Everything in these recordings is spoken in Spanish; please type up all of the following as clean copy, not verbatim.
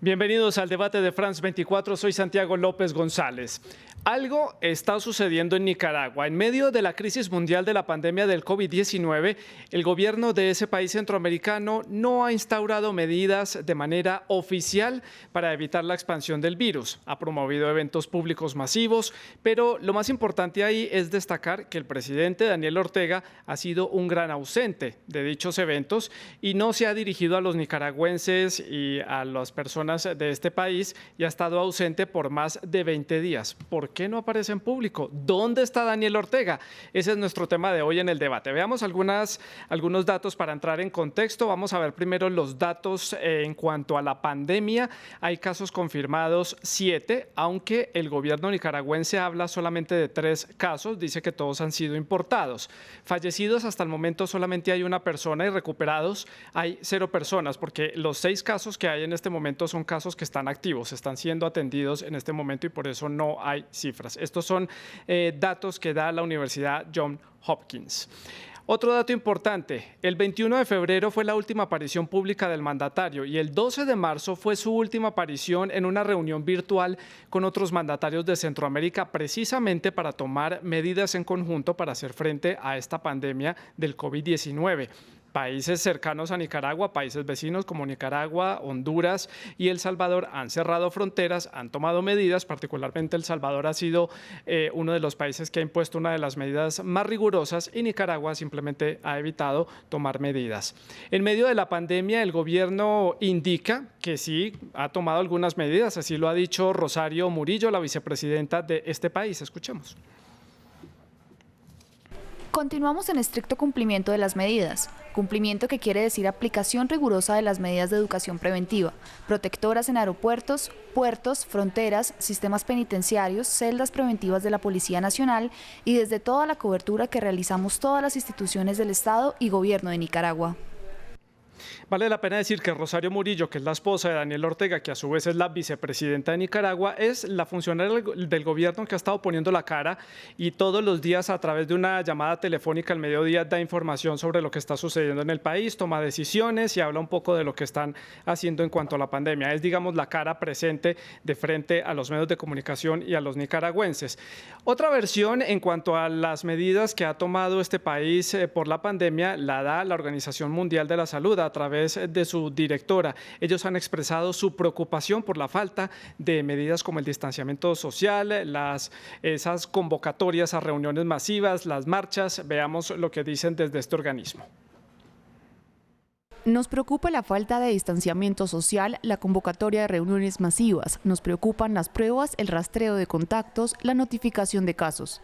Bienvenidos al debate de France 24, soy Santiago López González. Algo está sucediendo en Nicaragua. En medio de la crisis mundial de la pandemia del COVID-19, el gobierno de ese país centroamericano no ha instaurado medidas de manera oficial para evitar la expansión del virus. Ha promovido eventos públicos masivos, pero lo más importante ahí es destacar que el presidente Daniel Ortega ha sido un gran ausente de dichos eventos y no se ha dirigido a los nicaragüenses y a las personas de este país y ha estado ausente por más de 20 días. ¿Por qué no aparece en público? ¿Dónde está Daniel Ortega? Ese es nuestro tema de hoy en el debate. Veamos algunos datos para entrar en contexto. Vamos a ver primero los datos en cuanto a la pandemia. Hay casos confirmados 7, aunque el gobierno nicaragüense habla solamente de 3 casos. Dice que todos han sido importados. Fallecidos hasta el momento solamente hay una persona y recuperados hay 0 personas, porque los 6 casos que hay en este momento son casos que están activos, están siendo atendidos en este momento y por eso no hay cifras. Estos son datos que da la Universidad Johns Hopkins. Otro dato importante, el 21 de febrero fue la última aparición pública del mandatario y el 12 de marzo fue su última aparición en una reunión virtual con otros mandatarios de Centroamérica, precisamente para tomar medidas en conjunto para hacer frente a esta pandemia del COVID-19. Países cercanos a Nicaragua, países vecinos como Nicaragua, Honduras y El Salvador han cerrado fronteras, han tomado medidas, particularmente El Salvador ha sido uno de los países que ha impuesto una de las medidas más rigurosas y Nicaragua simplemente ha evitado tomar medidas. En medio de la pandemia, el gobierno indica que sí ha tomado algunas medidas, así lo ha dicho Rosario Murillo, la vicepresidenta de este país. Escuchemos. Continuamos en estricto cumplimiento de las medidas. Cumplimiento que quiere decir aplicación rigurosa de las medidas de educación preventiva, protectoras en aeropuertos, puertos, fronteras, sistemas penitenciarios, celdas preventivas de la Policía Nacional y desde toda la cobertura que realizamos todas las instituciones del Estado y Gobierno de Nicaragua. Vale la pena decir que Rosario Murillo, que es la esposa de Daniel Ortega, que a su vez es la vicepresidenta de Nicaragua, es la funcionaria del gobierno que ha estado poniendo la cara y todos los días a través de una llamada telefónica al mediodía da información sobre lo que está sucediendo en el país, toma decisiones y habla un poco de lo que están haciendo en cuanto a la pandemia. Es, digamos, la cara presente de frente a los medios de comunicación y a los nicaragüenses. Otra versión en cuanto a las medidas que ha tomado este país por la pandemia la da la Organización Mundial de la Salud a través de su directora. Ellos han expresado su preocupación por la falta de medidas como el distanciamiento social, esas convocatorias a reuniones masivas, las marchas. Veamos lo que dicen desde este organismo. Nos preocupa la falta de distanciamiento social, la convocatoria de reuniones masivas. Nos preocupan las pruebas, el rastreo de contactos, la notificación de casos.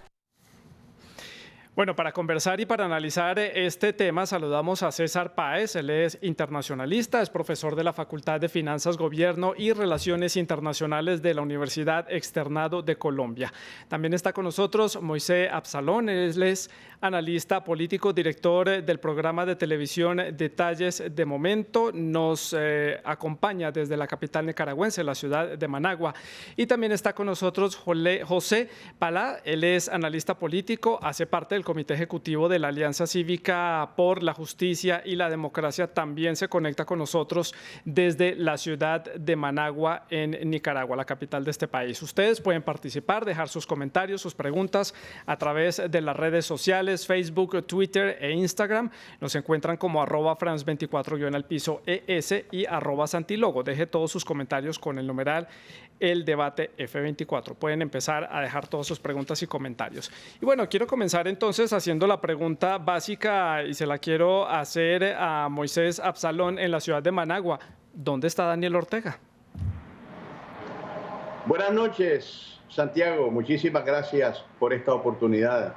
Bueno, para conversar y para analizar este tema saludamos a César Páez. Él es internacionalista, es profesor de la Facultad de Finanzas, Gobierno y Relaciones Internacionales de la Universidad Externado de Colombia. También está con nosotros Moisés Absalón, él es analista político, director del programa de televisión Detalles de Momento. Nos acompaña desde la capital nicaragüense, la ciudad de Managua. Y también está con nosotros José Palá, él es analista político, hace parte del Comité Ejecutivo de la Alianza Cívica por la Justicia y la Democracia. También se conecta con nosotros desde la ciudad de Managua, en Nicaragua, la capital de este país. Ustedes pueden participar, dejar sus comentarios, sus preguntas a través de las redes sociales, Facebook, Twitter e Instagram. Nos encuentran como @France24_ES y @Santilogo. Deje todos sus comentarios con el numeral El Debate F24. Pueden empezar a dejar todas sus preguntas y comentarios. Y bueno, quiero comenzar entonces haciendo la pregunta básica y se la quiero hacer a Moisés Absalón en la ciudad de Managua. ¿Dónde está Daniel Ortega? Buenas noches, Santiago. Muchísimas gracias por esta oportunidad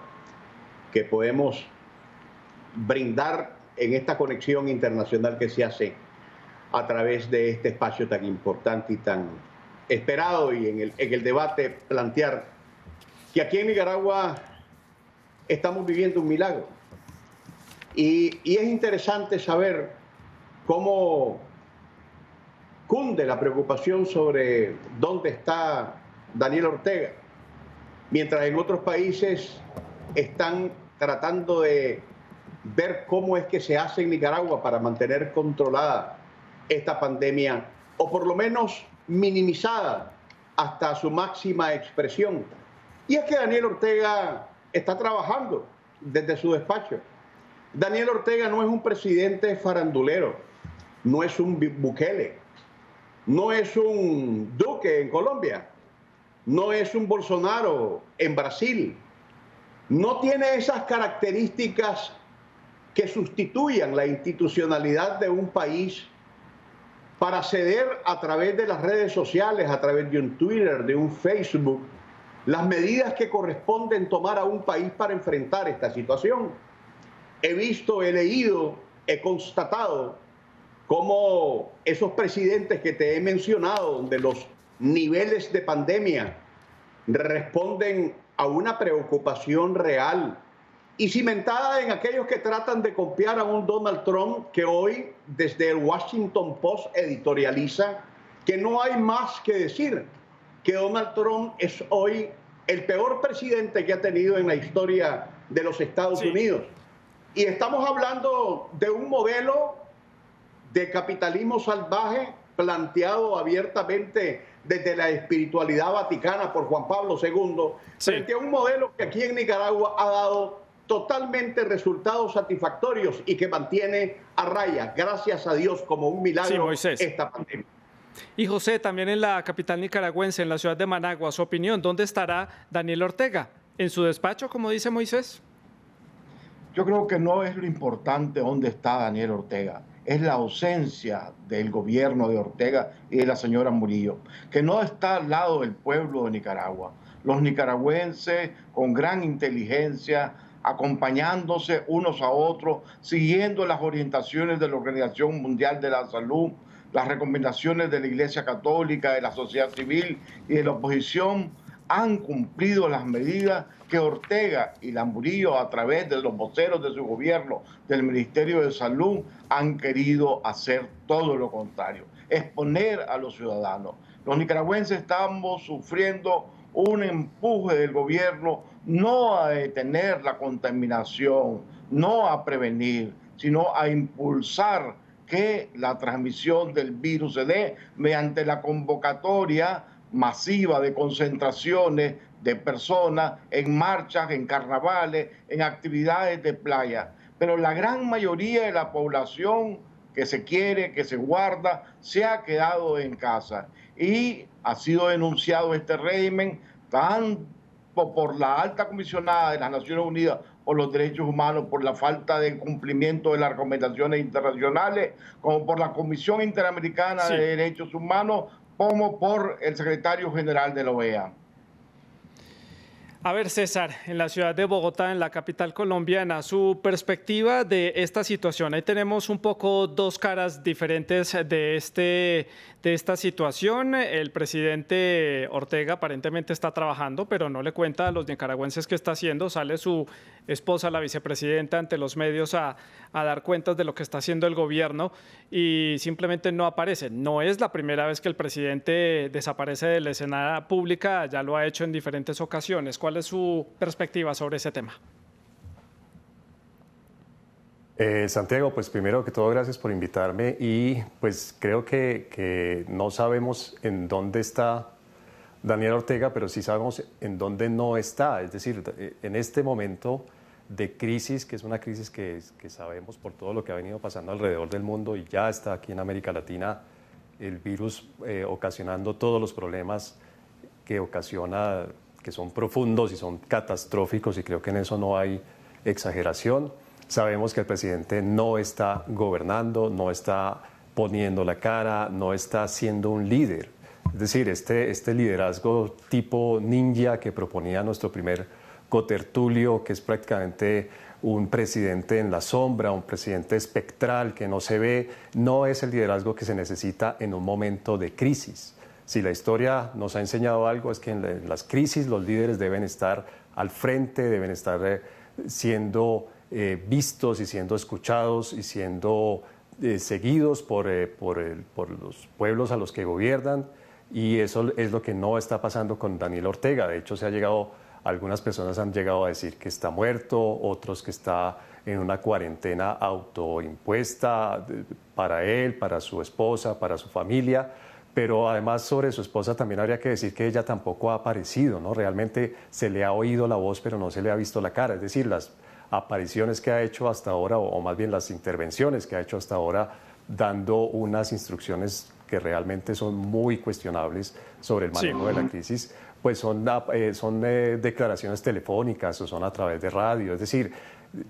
que podemos brindar en esta conexión internacional que se hace a través de este espacio tan importante y tan esperado, y en el debate plantear que aquí en Nicaragua estamos viviendo un milagro. Y es interesante saber cómo cunde la preocupación sobre dónde está Daniel Ortega, mientras en otros países están tratando de ver cómo es que se hace en Nicaragua para mantener controlada esta pandemia, o por lo menos minimizada hasta su máxima expresión. Y es que Daniel Ortega está trabajando desde su despacho. Daniel Ortega no es un presidente farandulero, no es un Bukele, no es un Duque en Colombia, no es un Bolsonaro en Brasil. No tiene esas características que sustituyan la institucionalidad de un país para ceder a través de las redes sociales, a través de un Twitter, de un Facebook, las medidas que corresponden tomar a un país para enfrentar esta situación. He visto, he leído, he constatado cómo esos presidentes que te he mencionado, donde los niveles de pandemia responden a una preocupación real y cimentada en aquellos que tratan de copiar a un Donald Trump que hoy desde el Washington Post editorializa que no hay más que decir, que Donald Trump es hoy el peor presidente que ha tenido en la historia de los Estados Unidos. Y estamos hablando de un modelo de capitalismo salvaje planteado abiertamente desde la espiritualidad vaticana por Juan Pablo II, frente a un modelo que aquí en Nicaragua ha dado totalmente resultados satisfactorios y que mantiene a raya, gracias a Dios, como un milagro, esta pandemia. Y José, también en la capital nicaragüense, en la ciudad de Managua, su opinión, ¿dónde estará Daniel Ortega? ¿En su despacho, como dice Moisés? Yo creo que no es lo importante dónde está Daniel Ortega, es la ausencia del gobierno de Ortega y de la señora Murillo, que no está al lado del pueblo de Nicaragua. Los nicaragüenses con gran inteligencia, acompañándose unos a otros, siguiendo las orientaciones de la Organización Mundial de la Salud, las recomendaciones de la Iglesia Católica, de la sociedad civil y de la oposición, han cumplido las medidas que Ortega y la Murillo, a través de los voceros de su gobierno, del Ministerio de Salud, han querido hacer todo lo contrario, exponer a los ciudadanos. Los nicaragüenses estamos sufriendo un empuje del gobierno no a detener la contaminación, no a prevenir, sino a impulsar que la transmisión del virus se dé mediante la convocatoria masiva de concentraciones de personas en marchas, en carnavales, en actividades de playa. Pero la gran mayoría de la población que se quiere, que se guarda, se ha quedado en casa. Y ha sido denunciado este régimen tanto por la alta comisionada de las Naciones Unidas por los Derechos Humanos, por la falta de cumplimiento de las recomendaciones internacionales, como por la Comisión Interamericana de Derechos Humanos, como por el secretario general de la OEA. A ver, César, en la ciudad de Bogotá, en la capital colombiana, su perspectiva de esta situación. Ahí tenemos un poco dos caras diferentes de esta situación. El presidente Ortega aparentemente está trabajando, pero no le cuenta a los nicaragüenses qué está haciendo. Sale su esposa, la vicepresidenta, ante los medios a dar cuentas de lo que está haciendo el gobierno y simplemente no aparece. No es la primera vez que el presidente desaparece de la escena pública, ya lo ha hecho en diferentes ocasiones. ¿Cuál es su perspectiva sobre ese tema? Santiago, pues primero que todo gracias por invitarme y pues creo que no sabemos en dónde está Daniel Ortega, pero sí sabemos en dónde no está. Es decir, en este momento de crisis, que es una crisis que sabemos por todo lo que ha venido pasando alrededor del mundo y ya está aquí en América Latina, el virus ocasionando todos los problemas que ocasiona, que son profundos y son catastróficos, y creo que en eso no hay exageración. Sabemos que el presidente no está gobernando, no está poniendo la cara, no está siendo un líder. Es decir, este liderazgo tipo ninja que proponía nuestro primer cotertulio, que es prácticamente un presidente en la sombra, un presidente espectral que no se ve, no es el liderazgo que se necesita en un momento de crisis. Si la historia nos ha enseñado algo, es que en las crisis los líderes deben estar al frente, deben estar siendo vistos y siendo escuchados y siendo seguidos por los pueblos a los que gobiernan, y eso es lo que no está pasando con Daniel Ortega. De hecho, algunas personas han llegado a decir que está muerto, otros que está en una cuarentena autoimpuesta para él, para su esposa, para su familia, Pero además sobre su esposa también habría que decir que ella tampoco ha aparecido, ¿no? Realmente se le ha oído la voz, pero no se le ha visto la cara. Es decir, las apariciones que ha hecho hasta ahora, o más bien las intervenciones que ha hecho hasta ahora, dando unas instrucciones que realmente son muy cuestionables sobre el manejo de la crisis, pues son declaraciones telefónicas o son a través de radio. Es decir,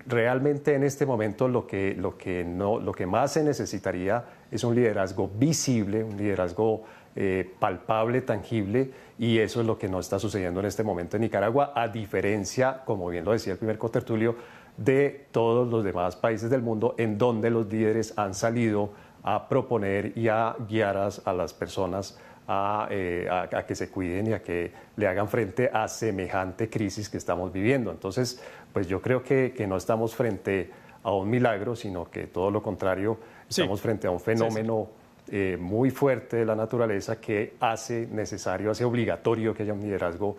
realmente en este momento lo que más se necesitaría es un liderazgo visible, un liderazgo palpable, tangible, y eso es lo que no está sucediendo en este momento en Nicaragua, a diferencia, como bien lo decía el primer contertulio, de todos los demás países del mundo en donde los líderes han salido a proponer y a guiar a las personas a que se cuiden y a que le hagan frente a semejante crisis que estamos viviendo. Entonces, pues yo creo que no estamos frente a un milagro, sino que todo lo contrario, estamos frente a un fenómeno muy fuerte de la naturaleza que hace necesario, hace obligatorio que haya un liderazgo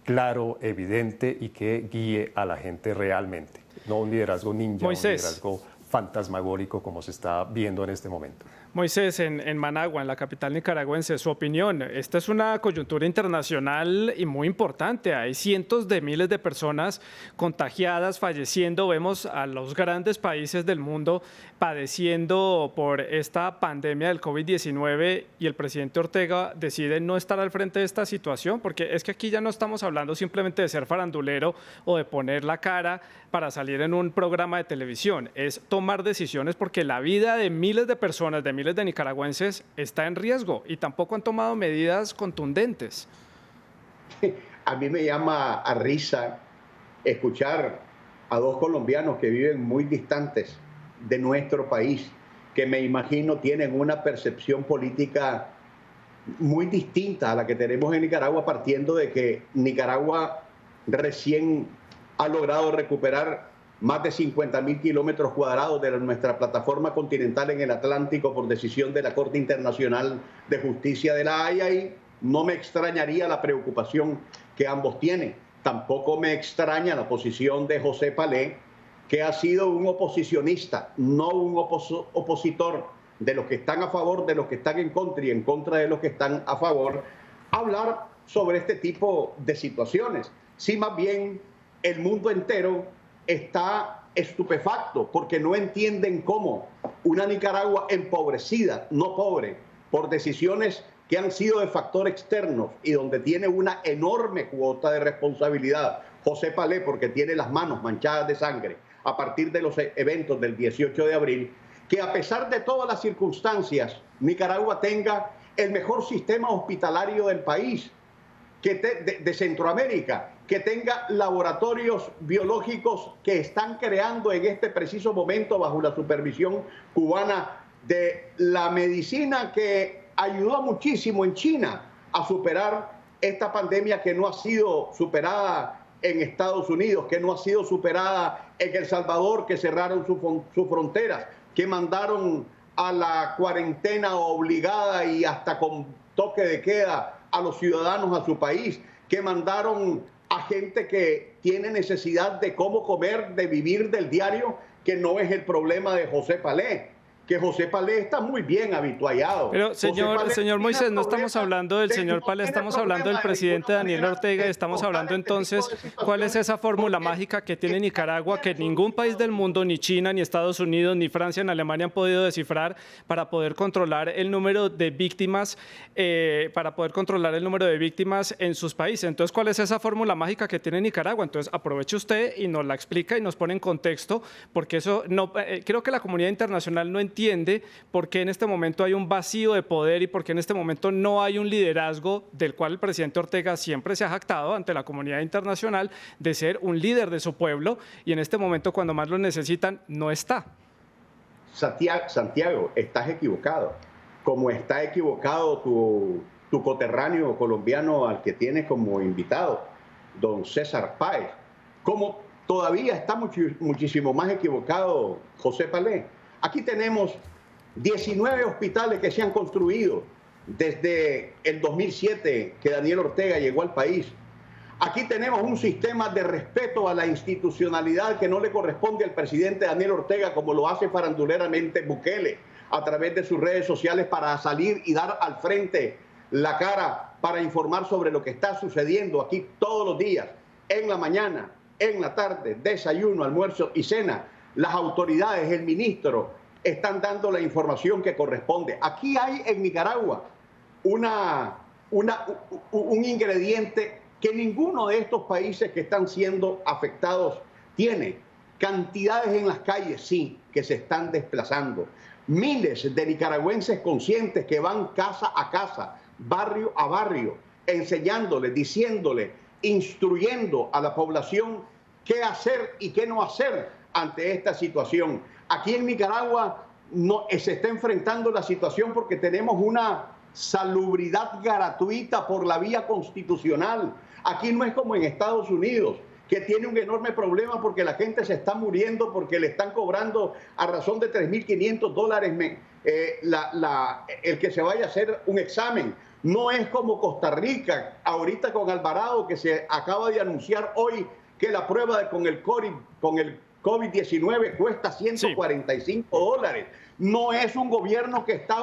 claro, evidente y que guíe a la gente realmente. No un liderazgo ninja, un liderazgo fantasmagórico como se está viendo en este momento. Moisés, en Managua, en la capital nicaragüense, su opinión. Esta es una coyuntura internacional y muy importante. Hay cientos de miles de personas contagiadas, falleciendo. Vemos a los grandes países del mundo padeciendo por esta pandemia del COVID-19 y el presidente Ortega decide no estar al frente de esta situación, porque es que aquí ya no estamos hablando simplemente de ser farandulero o de poner la cara para salir en un programa de televisión. Es tomar decisiones porque la vida de miles de personas, de miles de nicaragüenses está en riesgo y tampoco han tomado medidas contundentes. A mí me llama a risa escuchar a dos colombianos que viven muy distantes de nuestro país, que me imagino tienen una percepción política muy distinta a la que tenemos en Nicaragua, partiendo de que Nicaragua recién ha logrado recuperar más de 50.000 kilómetros cuadrados de nuestra plataforma continental en el Atlántico por decisión de la Corte Internacional de Justicia de la Haya, y no me extrañaría la preocupación que ambos tienen. Tampoco me extraña la posición de José Palé, que ha sido un oposicionista, no un opositor de los que están a favor, de los que están en contra y en contra de los que están a favor, hablar sobre este tipo de situaciones. Sí, más bien el mundo entero está estupefacto porque no entienden cómo una Nicaragua empobrecida, no pobre, por decisiones que han sido de factor externo y donde tiene una enorme cuota de responsabilidad José Palé, porque tiene las manos manchadas de sangre a partir de los eventos del 18 de abril, que a pesar de todas las circunstancias, Nicaragua tenga el mejor sistema hospitalario del país, de Centroamérica, que tenga laboratorios biológicos que están creando en este preciso momento bajo la supervisión cubana de la medicina que ayudó muchísimo en China a superar esta pandemia que no ha sido superada en Estados Unidos, que no ha sido superada en El Salvador, que cerraron sus fronteras, que mandaron a la cuarentena obligada y hasta con toque de queda a los ciudadanos a su país, que mandaron a gente que tiene necesidad de cómo comer, de vivir del diario, que no es el problema de José Palé, que José Palé está muy bien habituallado. Pero señor Moisés, no estamos hablando del señor Palé, estamos hablando del presidente Daniel Ortega, y estamos hablando entonces cuál es esa fórmula mágica que tiene Nicaragua que ningún país del mundo, ni China, ni Estados Unidos, ni Francia, ni Alemania han podido descifrar para poder controlar el número de víctimas, en sus países. Entonces, ¿cuál es esa fórmula mágica que tiene Nicaragua? Entonces, aproveche usted y nos la explica y nos pone en contexto, porque eso no, creo que la comunidad internacional no entiende por qué en este momento hay un vacío de poder y por qué en este momento no hay un liderazgo del cual el presidente Ortega siempre se ha jactado ante la comunidad internacional de ser un líder de su pueblo, y en este momento cuando más lo necesitan no está. Santiago, estás equivocado. Como está equivocado tu coterráneo colombiano al que tienes como invitado, don César Páez. Como todavía está muchísimo más equivocado José Palé. Aquí tenemos 19 hospitales que se han construido desde el 2007 que Daniel Ortega llegó al país. Aquí tenemos un sistema de respeto a la institucionalidad que no le corresponde al presidente Daniel Ortega como lo hace faranduleramente Bukele. a través de sus redes sociales para salir y dar al frente la cara para informar sobre lo que está sucediendo aquí todos los días, en la mañana, en la tarde, desayuno, almuerzo y cena. Las autoridades, el ministro, están dando la información que corresponde. Aquí hay en Nicaragua un ingrediente que ninguno de estos países que están siendo afectados tiene. Cantidades en las calles, sí, que se están desplazando. Miles de nicaragüenses conscientes que van casa a casa, barrio a barrio, enseñándole, diciéndole, instruyendo a la población qué hacer y qué no hacer ante esta situación. Aquí en Nicaragua se está enfrentando la situación porque tenemos una salubridad gratuita por la vía constitucional. Aquí no es como en Estados Unidos, que tiene un enorme problema porque la gente se está muriendo, porque le están cobrando a razón de $3.500 el que se vaya a hacer un examen. No es como Costa Rica, ahorita con Alvarado, que se acaba de anunciar hoy que la prueba con el COVID-19 cuesta $145. No es un gobierno que está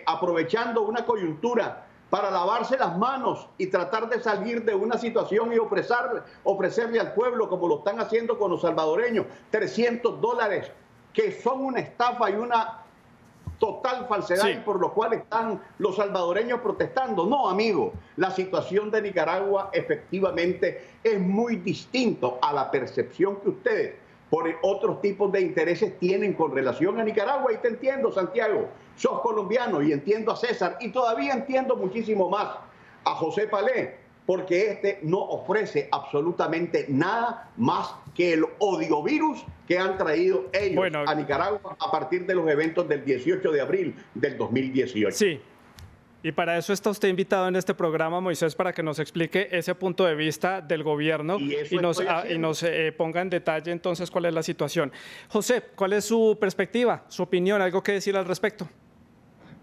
aprovechando una coyuntura para lavarse las manos y tratar de salir de una situación y ofrecerle al pueblo, como lo están haciendo con los salvadoreños, $300, que son una estafa y una total falsedad, y por lo cual están los salvadoreños protestando. No, amigo, la situación de Nicaragua efectivamente es muy distinto a la percepción que ustedes por otros tipos de intereses tienen con relación a Nicaragua. Y te entiendo, Santiago, sos colombiano, y entiendo a César, y todavía entiendo muchísimo más a José Palé, porque este no ofrece absolutamente nada más que el odiovirus que han traído ellos a Nicaragua a partir de los eventos del 18 de abril del 2018. Sí. Y para eso está usted invitado en este programa, Moisés, para que nos explique ese punto de vista del gobierno y nos ponga en detalle entonces cuál es la situación. José, ¿cuál es su perspectiva, su opinión, algo que decir al respecto?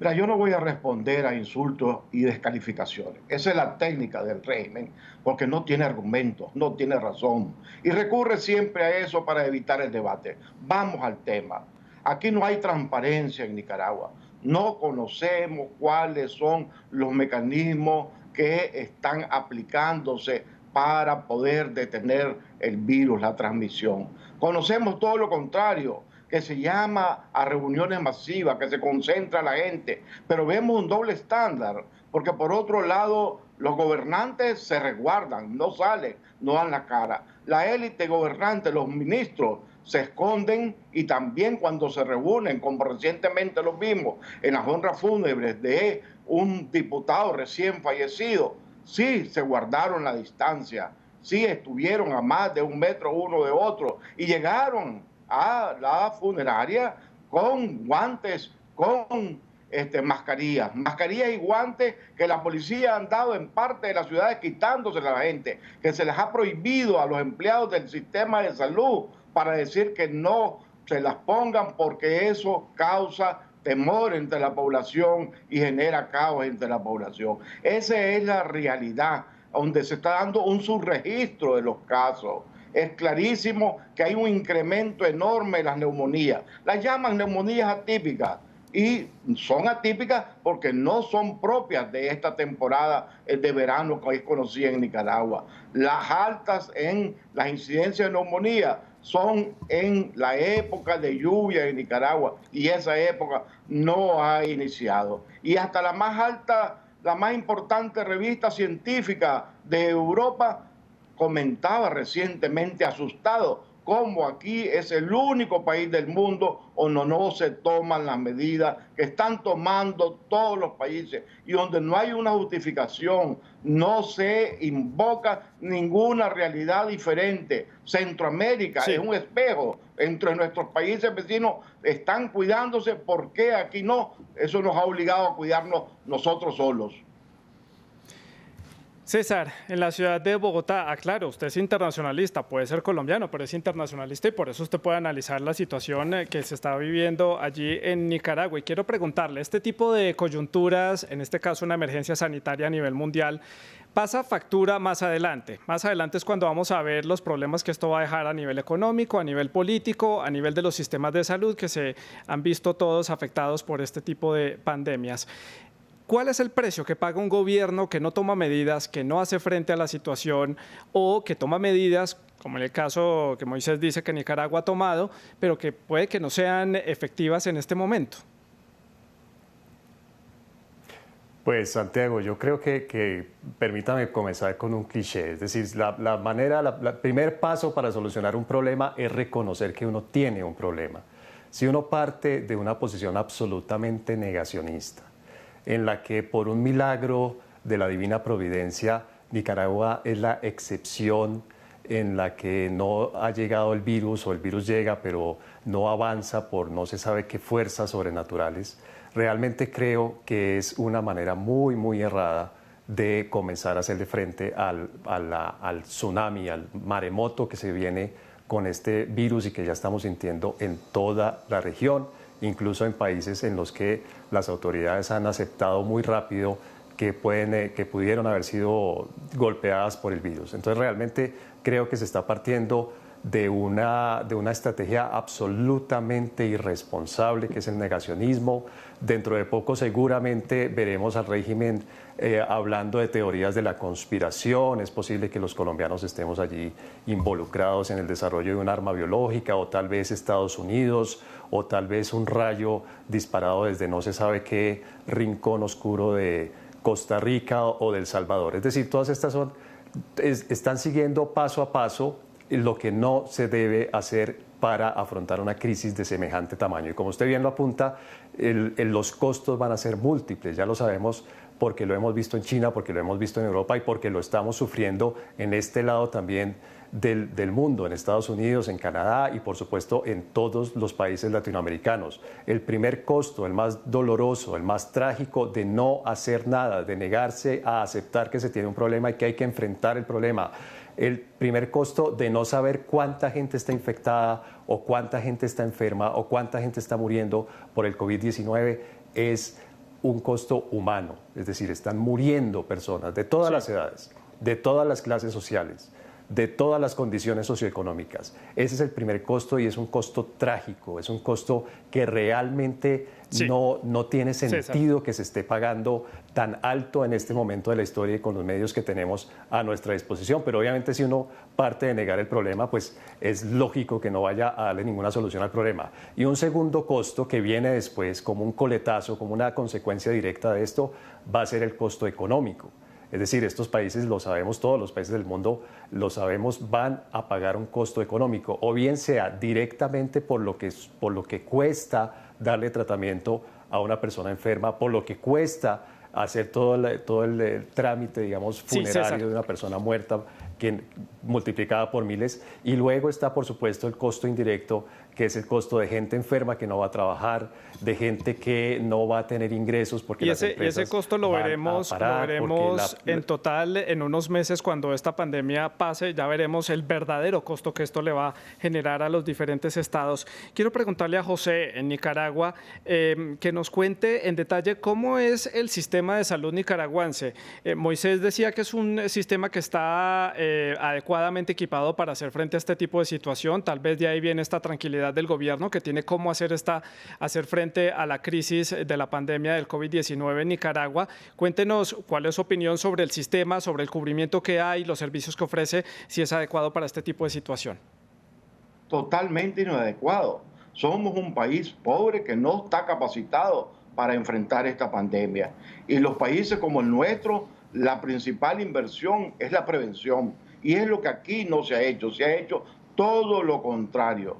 Mira, yo no voy a responder a insultos y descalificaciones. Esa es la técnica del régimen, porque no tiene argumentos, no tiene razón. Y recurre siempre a eso para evitar el debate. Vamos al tema. Aquí no hay transparencia en Nicaragua. No conocemos cuáles son los mecanismos que están aplicándose para poder detener el virus, la transmisión. Conocemos todo lo contrario, que se llama a reuniones masivas, que se concentra la gente, pero vemos un doble estándar, porque por otro lado los gobernantes se resguardan, no salen, no dan la cara. La élite gobernante, los ministros, se esconden, y también cuando se reúnen, como recientemente lo vimos en las honras fúnebres de un diputado recién fallecido, sí se guardaron la distancia, sí estuvieron a más de 1 metro uno de otro y llegaron a la funeraria con guantes, con mascarillas y guantes que la policía ha andado en parte de las ciudades quitándosela a la gente, que se les ha prohibido a los empleados del sistema de salud para decir que no se las pongan, porque eso causa temor entre la población y genera caos entre la población. Esa es la realidad, donde se está dando un subregistro de los casos. Es clarísimo que hay un incremento enorme en las neumonías. Las llaman neumonías atípicas, y son atípicas porque no son propias de esta temporada de verano que es conocida en Nicaragua. Las altas en las incidencias de neumonía son en la época de lluvia en Nicaragua, y esa época no ha iniciado. Y hasta la más alta, la más importante revista científica de Europa comentaba recientemente asustado cómo aquí es el único país del mundo donde no se toman las medidas que están tomando todos los países, y donde no hay una justificación, no se invoca ninguna realidad diferente. Centroamérica es un espejo. Entre nuestros países vecinos están cuidándose, ¿por qué aquí no? Eso nos ha obligado a cuidarnos nosotros solos. César, en la ciudad de Bogotá, claro, usted es internacionalista, puede ser colombiano, pero es internacionalista y por eso usted puede analizar la situación que se está viviendo allí en Nicaragua. Y quiero preguntarle, este tipo de coyunturas, en este caso una emergencia sanitaria a nivel mundial, pasa factura más adelante. Más adelante es cuando vamos a ver los problemas que esto va a dejar a nivel económico, a nivel político, a nivel de los sistemas de salud que se han visto todos afectados por este tipo de pandemias. ¿Cuál es el precio que paga un gobierno que no toma medidas, que no hace frente a la situación o que toma medidas, como en el caso que Moisés dice que Nicaragua ha tomado, pero que puede que no sean efectivas en este momento? Pues Santiago, yo creo que permítame comenzar con un cliché, es decir, el primer paso para solucionar un problema es reconocer que uno tiene un problema. Si uno parte de una posición absolutamente negacionista, en la que por un milagro de la divina providencia Nicaragua es la excepción, en la que no ha llegado el virus o el virus llega pero no avanza por no se sabe qué fuerzas sobrenaturales, realmente creo que es una manera muy, muy errada de comenzar a hacerle frente al tsunami, al maremoto que se viene con este virus y que ya estamos sintiendo en toda la región, incluso en países en los que las autoridades han aceptado muy rápido que pudieron haber sido golpeadas por el virus. Entonces realmente creo que se está partiendo de una estrategia absolutamente irresponsable, que es el negacionismo. Dentro de poco seguramente veremos al régimen hablando de teorías de la conspiración. Es posible que los colombianos estemos allí involucrados en el desarrollo de un arma biológica, o tal vez Estados Unidos, o tal vez un rayo disparado desde no se sabe qué rincón oscuro de Costa Rica o de El Salvador. Es decir, todas estas están siguiendo paso a paso lo que no se debe hacer para afrontar una crisis de semejante tamaño. Y como usted bien lo apunta, los costos van a ser múltiples, ya lo sabemos porque lo hemos visto en China, porque lo hemos visto en Europa y porque lo estamos sufriendo en este lado también del mundo, en Estados Unidos, en Canadá y por supuesto en todos los países latinoamericanos. El primer costo, el más doloroso, el más trágico de no hacer nada, de negarse a aceptar que se tiene un problema y que hay que enfrentar el problema. El primer costo de no saber cuánta gente está infectada o cuánta gente está enferma o cuánta gente está muriendo por el COVID-19 es un costo humano. Es decir, están muriendo personas de todas las edades, de todas las clases sociales, de todas las condiciones socioeconómicas. Ese es el primer costo y es un costo trágico, es un costo que realmente no tiene sentido que se esté pagando tan alto en este momento de la historia y con los medios que tenemos a nuestra disposición. Pero obviamente si uno parte de negar el problema, pues es lógico que no vaya a darle ninguna solución al problema. Y un segundo costo que viene después como un coletazo, como una consecuencia directa de esto, va a ser el costo económico. Es decir, estos países, lo sabemos todos, los países del mundo, lo sabemos, van a pagar un costo económico, o bien sea directamente por lo que cuesta darle tratamiento a una persona enferma, por lo que cuesta hacer todo el trámite, digamos, funerario de una persona muerta, multiplicada por miles, y luego está, por supuesto, el costo indirecto, que es el costo de gente enferma que no va a trabajar, de gente que no va a tener ingresos porque las empresas y ese costo lo veremos en total en unos meses cuando esta pandemia pase, ya veremos el verdadero costo que esto le va a generar a los diferentes estados. Quiero preguntarle a José en Nicaragua que nos cuente en detalle cómo es el sistema de salud nicaragüense. Moisés decía que es un sistema que está adecuadamente equipado para hacer frente a este tipo de situación. Tal vez de ahí viene esta tranquilidad del gobierno que tiene cómo hacer frente a la crisis de la pandemia del COVID-19 en Nicaragua. Cuéntenos cuál es su opinión sobre el sistema, sobre el cubrimiento que hay, los servicios que ofrece, si es adecuado para este tipo de situación. Totalmente inadecuado. Somos un país pobre que no está capacitado para enfrentar esta pandemia. Y los países como el nuestro, la principal inversión es la prevención. Y es lo que aquí no se ha hecho. Se ha hecho todo lo contrario.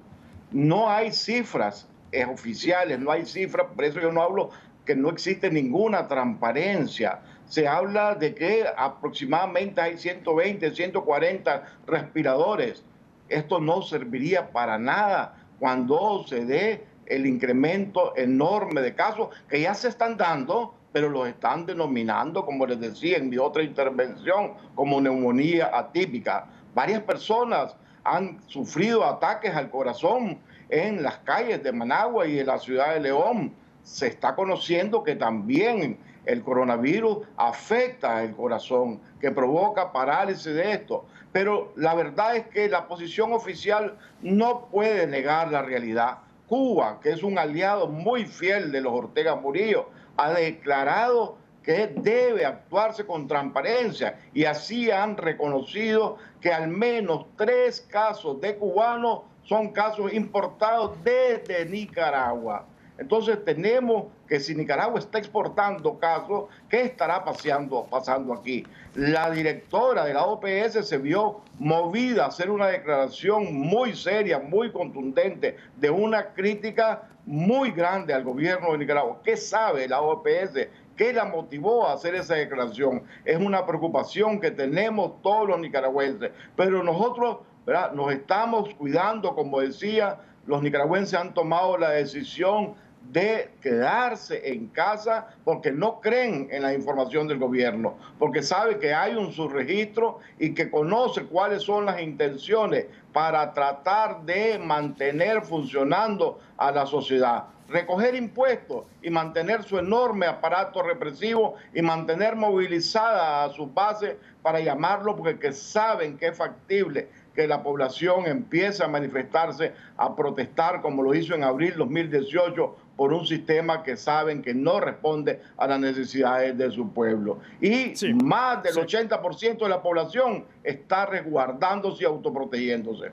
No hay cifras oficiales, no hay cifras, por eso yo no hablo que no existe ninguna transparencia. Se habla de que aproximadamente hay 120, 140 respiradores. Esto no serviría para nada cuando se dé el incremento enorme de casos que ya se están dando, pero los están denominando, como les decía en mi otra intervención, como neumonía atípica. Varias personas han sufrido ataques al corazón en las calles de Managua y en la ciudad de León. Se está conociendo que también el coronavirus afecta el corazón, que provoca parálisis de esto. Pero la verdad es que la posición oficial no puede negar la realidad. Cuba, que es un aliado muy fiel de los Ortega Murillo, ha declarado que debe actuarse con transparencia y así han reconocido que al menos 3 casos de cubanos son casos importados desde Nicaragua. Entonces tenemos que si Nicaragua está exportando casos, ¿qué estará pasando aquí? La directora de la OPS se vio movida a hacer una declaración muy seria, muy contundente, de una crítica muy grande al gobierno de Nicaragua. ¿Qué sabe la OPS? ¿Qué la motivó a hacer esa declaración? Es una preocupación que tenemos todos los nicaragüenses, pero nosotros, ¿verdad?, nos estamos cuidando, como decía, los nicaragüenses han tomado la decisión de quedarse en casa porque no creen en la información del gobierno, porque sabe que hay un subregistro y que conoce cuáles son las intenciones para tratar de mantener funcionando a la sociedad. Recoger impuestos y mantener su enorme aparato represivo y mantener movilizada a sus bases para llamarlo porque saben que es factible que la población empiece a manifestarse, a protestar como lo hizo en abril 2018 por un sistema que saben que no responde a las necesidades de su pueblo. Y más del 80% de la población está resguardándose y autoprotegiéndose.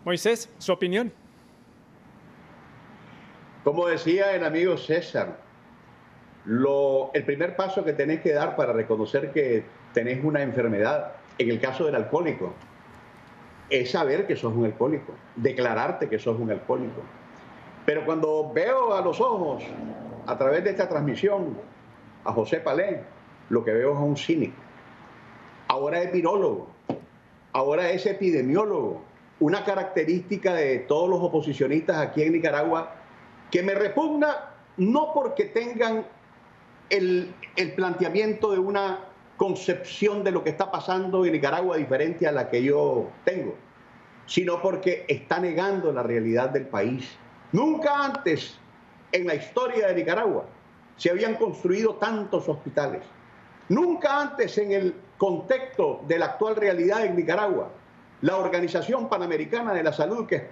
Moisés, su opinión. Como decía el amigo César, el primer paso que tenés que dar para reconocer que tenés una enfermedad, en el caso del alcohólico, es saber que sos un alcohólico, declararte que sos un alcohólico. Pero cuando veo a los ojos, a través de esta transmisión, a José Palé, lo que veo es a un cínico. Ahora es virólogo, ahora es epidemiólogo, una característica de todos los oposicionistas aquí en Nicaragua que me repugna, no porque tengan el planteamiento de una concepción de lo que está pasando en Nicaragua diferente a la que yo tengo, sino porque está negando la realidad del país. Nunca antes en la historia de Nicaragua se habían construido tantos hospitales. Nunca antes en el contexto de la actual realidad en Nicaragua, la Organización Panamericana de la Salud que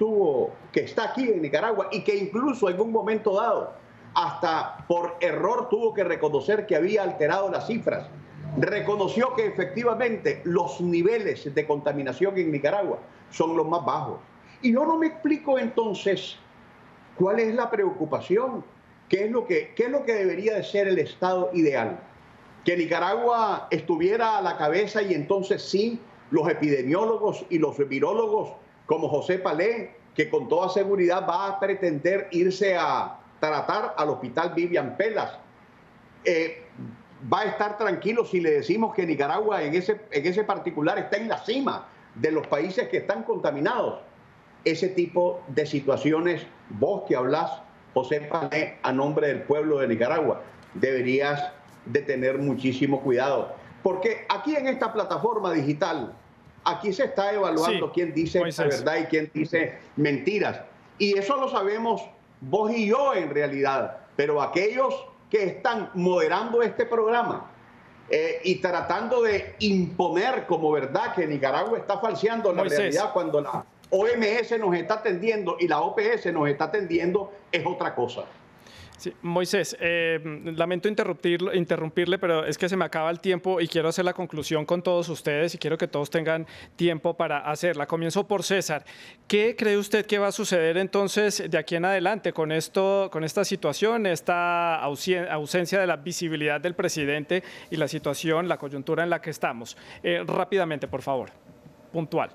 está aquí en Nicaragua y que incluso en un momento dado, hasta por error tuvo que reconocer que había alterado las cifras, reconoció que efectivamente los niveles de contaminación en Nicaragua son los más bajos. Y yo no me explico entonces cuál es la preocupación, qué es lo que debería de ser el estado ideal. Que Nicaragua estuviera a la cabeza y entonces sí, los epidemiólogos y los virólogos como José Palé, que con toda seguridad va a pretender irse a tratar al hospital Vivian Pelas, va a estar tranquilo si le decimos que Nicaragua en ese particular está en la cima de los países que están contaminados. Ese tipo de situaciones, vos que hablás, José Palé, a nombre del pueblo de Nicaragua, deberías de tener muchísimo cuidado. Porque aquí en esta plataforma digital, aquí se está evaluando quién dice la verdad y quién dice mentiras. Y eso lo sabemos vos y yo en realidad, pero aquellos que están moderando este programa y tratando de imponer como verdad que Nicaragua está falseando la realidad cuando la OMS nos está atendiendo y la OPS nos está atendiendo, es otra cosa. Sí, Moisés, lamento interrumpirle, pero es que se me acaba el tiempo y quiero hacer la conclusión con todos ustedes y quiero que todos tengan tiempo para hacerla. Comienzo por César. ¿Qué cree usted que va a suceder entonces de aquí en adelante con esta situación, esta ausencia de la visibilidad del presidente y la situación, la coyuntura en la que estamos? Rápidamente, por favor, puntual.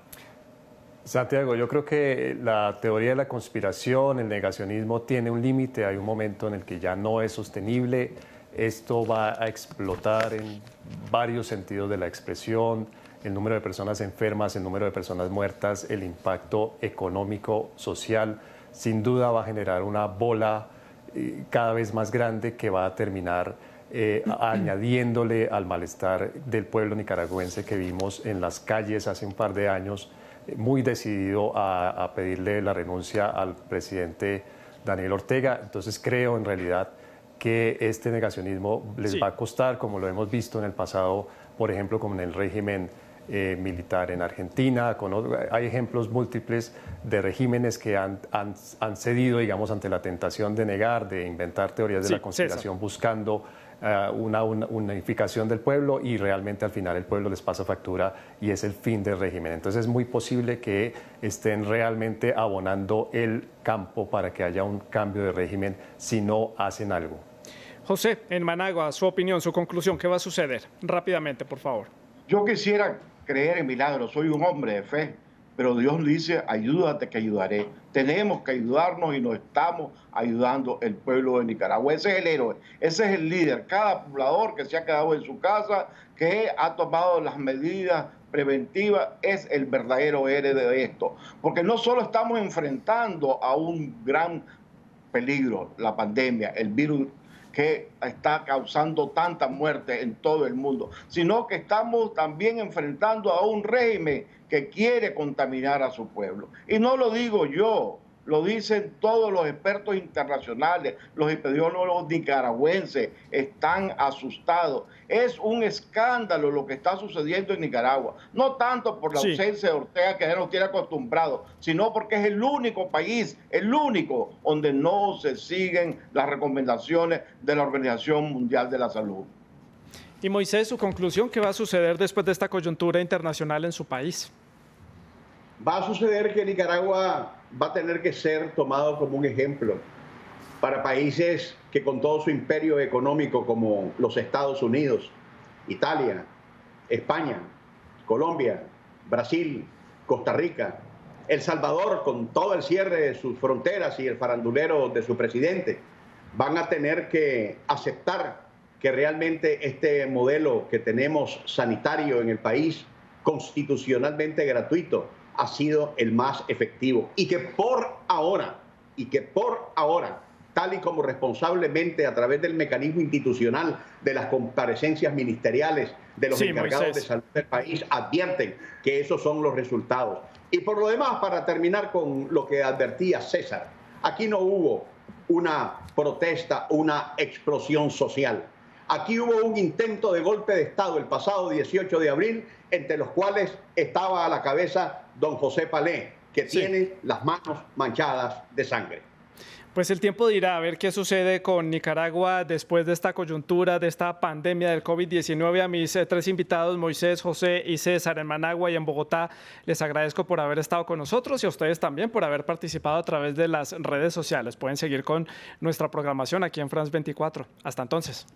Santiago, yo creo que la teoría de la conspiración, el negacionismo tiene un límite, hay un momento en el que ya no es sostenible, esto va a explotar en varios sentidos de la expresión, el número de personas enfermas, el número de personas muertas, el impacto económico, social, sin duda va a generar una bola cada vez más grande que va a terminar añadiéndole al malestar del pueblo nicaragüense que vimos en las calles hace un par de años, muy decidido a pedirle la renuncia al presidente Daniel Ortega. Entonces creo en realidad que este negacionismo les va a costar, como lo hemos visto en el pasado, por ejemplo, como en el régimen militar en Argentina. Hay ejemplos múltiples de regímenes que han cedido, digamos, ante la tentación de negar, de inventar teorías de la conspiración, buscando una unificación del pueblo, y realmente al final el pueblo les pasa factura y es el fin del régimen. Entonces es muy posible que estén realmente abonando el campo para que haya un cambio de régimen si no hacen algo. José, en Managua, su opinión, su conclusión, ¿qué va a suceder? Rápidamente, por favor. Yo quisiera creer en milagros, soy un hombre de fe, pero Dios dice, ayúdate que ayudaré. Tenemos que ayudarnos y nos estamos ayudando el pueblo de Nicaragua. Ese es el héroe, ese es el líder. Cada poblador que se ha quedado en su casa, que ha tomado las medidas preventivas, es el verdadero héroe de esto. Porque no solo estamos enfrentando a un gran peligro, la pandemia, el virus que está causando tanta muerte en todo el mundo, sino que estamos también enfrentando a un régimen que quiere contaminar a su pueblo. Y no lo digo yo, lo dicen todos los expertos internacionales, los epidemiólogos nicaragüenses están asustados. Es un escándalo lo que está sucediendo en Nicaragua, no tanto por la ausencia de Ortega, que ya nos tiene acostumbrados, sino porque es el único país, el único, donde no se siguen las recomendaciones de la Organización Mundial de la Salud. Y Moisés, su conclusión, ¿qué va a suceder después de esta coyuntura internacional en su país? Va a suceder que Nicaragua va a tener que ser tomado como un ejemplo para países que con todo su imperio económico, como los Estados Unidos, Italia, España, Colombia, Brasil, Costa Rica, El Salvador, con todo el cierre de sus fronteras y el farandulero de su presidente, van a tener que aceptar que realmente este modelo que tenemos sanitario en el país, constitucionalmente gratuito, ha sido el más efectivo, y que por ahora, tal y como responsablemente a través del mecanismo institucional de las comparecencias ministeriales de los encargados de salud del país, advierten que esos son los resultados. Y por lo demás, para terminar con lo que advertía César, aquí no hubo una protesta, una explosión social. Aquí hubo un intento de golpe de Estado el pasado 18 de abril, entre los cuales estaba a la cabeza don José Palé, que tiene las manos manchadas de sangre. Pues el tiempo dirá a ver qué sucede con Nicaragua después de esta coyuntura, de esta pandemia del COVID-19. A mis tres invitados, Moisés, José y César, en Managua y en Bogotá, les agradezco por haber estado con nosotros, y a ustedes también por haber participado a través de las redes sociales. Pueden seguir con nuestra programación aquí en France 24. Hasta entonces.